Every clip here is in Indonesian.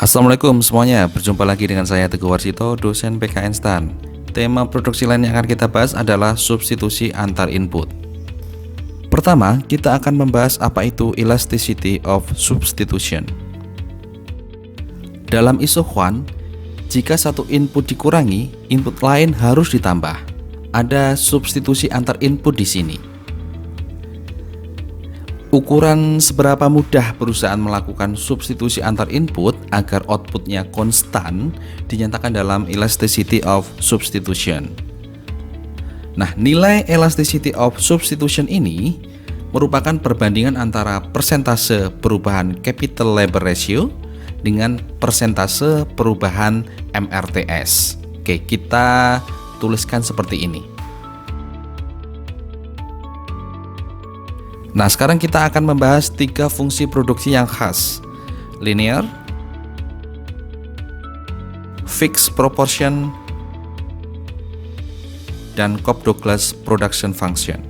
Assalamualaikum semuanya, berjumpa lagi dengan saya Teguh Warsito, dosen PKN STAN. Tema produksi lain yang akan kita bahas adalah substitusi antar input. Pertama, kita akan membahas apa itu elasticity of substitution. Dalam isu Hwan, jika satu input dikurangi, input lain harus ditambah. Ada substitusi antar input di sini. Ukuran seberapa mudah perusahaan melakukan substitusi antar input agar outputnya konstan dinyatakan dalam elasticity of substitution. Nah, nilai elasticity of substitution ini merupakan perbandingan antara persentase perubahan capital labor ratio dengan persentase perubahan MRTS. Oke, kita tuliskan seperti ini. Nah, sekarang kita akan membahas 3 fungsi produksi yang khas: linear, fixed proportion, dan Cobb-Douglas production function.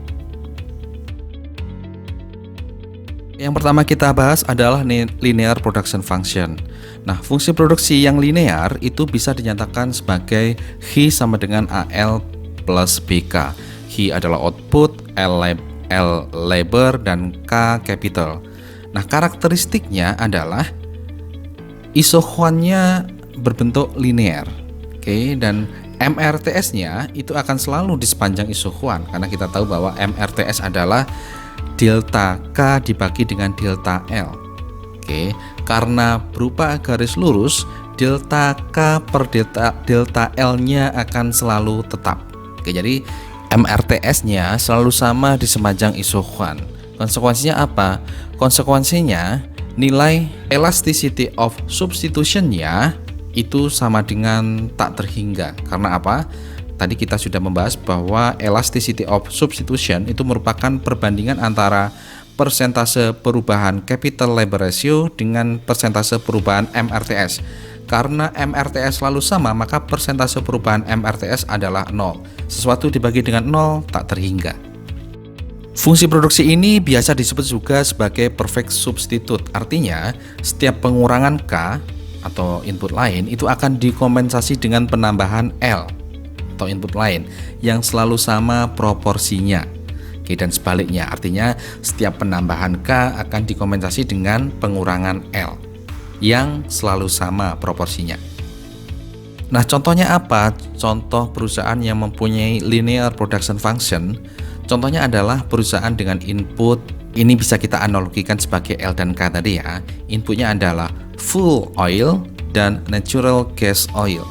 Yang pertama kita bahas adalah linear production function. Nah, fungsi produksi yang linear itu bisa dinyatakan sebagai H sama dengan AL plus BK. H adalah output, L labor, dan K capital. Nah, karakteristiknya adalah isohwannya berbentuk linear. Oke, dan MRTS-nya itu akan selalu di sepanjang isohwan karena kita tahu bahwa MRTS adalah delta K dibagi dengan delta L. Oke, karena berupa garis lurus, delta K per delta L-nya akan selalu tetap. Oke, jadi MRTS-nya selalu sama di sepanjang isohwan. Konsekuensinya apa? Konsekuensinya nilai elasticity of substitution-nya itu sama dengan tak terhingga. Karena apa? Tadi kita sudah membahas bahwa elasticity of substitution itu merupakan perbandingan antara persentase perubahan capital labor ratio dengan persentase perubahan MRTS. Karena MRTS selalu sama, maka persentase perubahan MRTS adalah 0. Sesuatu dibagi dengan 0 tak terhingga. Fungsi produksi ini biasa disebut juga sebagai perfect substitute. Artinya, setiap pengurangan K atau input lain itu akan dikompensasi dengan penambahan L atau input lain yang selalu sama proporsinya. Oke, dan sebaliknya, artinya setiap penambahan K akan dikompensasi dengan pengurangan L yang selalu sama proporsinya. Nah, contohnya apa? Contoh perusahaan yang mempunyai linear production function, contohnya adalah perusahaan dengan input, ini bisa kita analogikan sebagai L dan K tadi ya. Inputnya adalah fuel oil dan natural gas oil.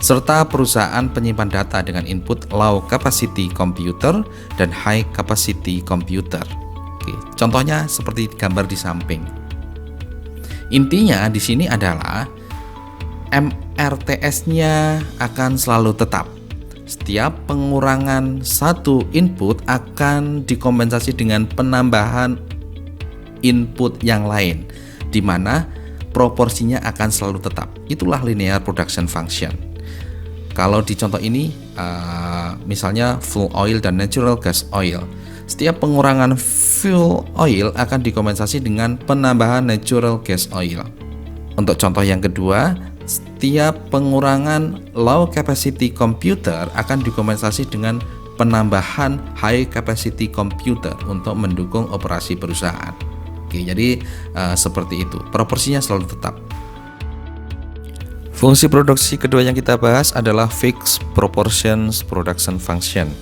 Serta perusahaan penyimpan data dengan input low capacity computer dan high capacity computer. Oke, contohnya seperti gambar di samping. Intinya di sini adalah MRTS-nya akan selalu tetap. Setiap pengurangan satu input akan dikompensasi dengan penambahan input yang lain, di mana proporsinya akan selalu tetap. Itulah linear production function. Kalau di contoh ini, misalnya fuel oil dan natural gas oil. Setiap pengurangan fuel oil akan dikompensasi dengan penambahan natural gas oil. Untuk contoh yang kedua, setiap pengurangan low capacity computer akan dikompensasi dengan penambahan high capacity computer untuk mendukung operasi perusahaan. Oke, jadi seperti itu. Proporsinya selalu tetap. Fungsi produksi kedua yang kita bahas adalah fixed proportions production function.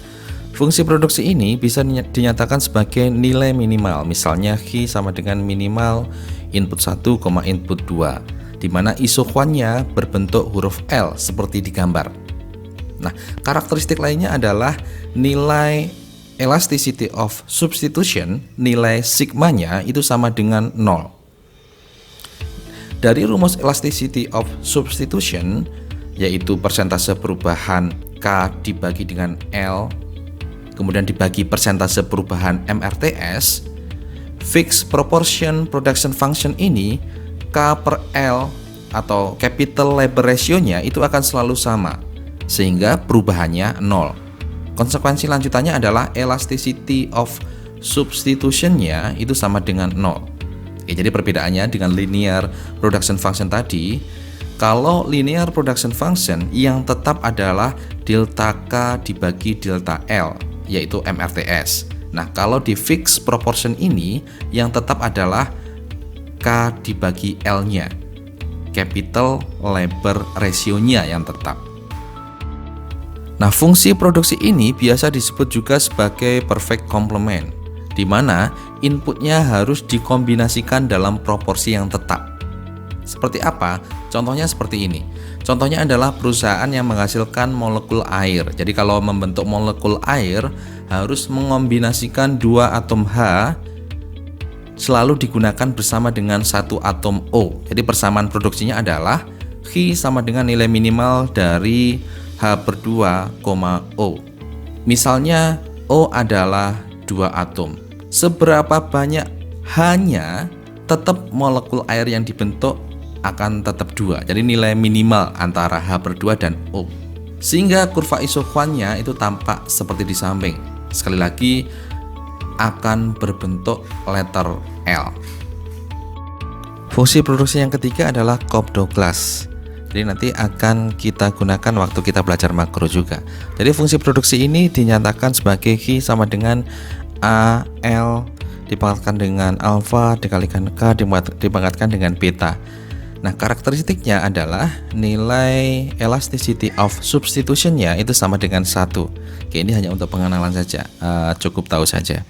Fungsi produksi ini bisa dinyatakan sebagai nilai minimal, misalnya H sama dengan minimal input 1, input 2, di mana isohwannya berbentuk huruf L seperti di gambar. Nah, karakteristik lainnya adalah nilai elasticity of substitution, nilai sigmanya itu sama dengan 0. Dari rumus elasticity of substitution, yaitu persentase perubahan K dibagi dengan L, kemudian dibagi persentase perubahan MRTS, fixed proportion production function ini K per L atau capital labor ratio-nya itu akan selalu sama, sehingga perubahannya 0. Konsekuensi lanjutannya adalah elasticity of substitution-nya itu sama dengan 0. Oke, jadi perbedaannya dengan linear production function tadi, kalau linear production function yang tetap adalah delta K dibagi delta L, yaitu MRTS. Nah, kalau di fixed proportion ini yang tetap adalah K dibagi L-nya, capital labor ratio-nya yang tetap. Nah, fungsi produksi ini biasa disebut juga sebagai perfect complement, di mana inputnya harus dikombinasikan dalam proporsi yang tetap. Seperti apa? Contohnya seperti ini. Contohnya adalah perusahaan yang menghasilkan molekul air. Jadi kalau membentuk molekul air harus mengombinasikan 2 atom H selalu digunakan bersama dengan 1 atom O. Jadi persamaan produksinya adalah H sama dengan nilai minimal dari H/2, O. Misalnya O adalah 2 atom. Seberapa banyak H-nya, tetap molekul air yang dibentuk akan tetap 2. Jadi nilai minimal antara H/2 dan O. Sehingga kurva isokuannya itu tampak seperti di samping. Sekali lagi akan berbentuk letter L. Fungsi produksi yang ketiga adalah Cobb-Douglas. Jadi nanti akan kita gunakan waktu kita belajar makro juga. Jadi fungsi produksi ini dinyatakan sebagai Q sama dengan AL dipangkatkan dengan alfa dikalikan K dipangkatkan dengan beta. Nah, karakteristiknya adalah nilai elasticity of substitution-nya itu sama dengan 1. Oke, ini hanya untuk pengenalan saja, cukup tahu saja.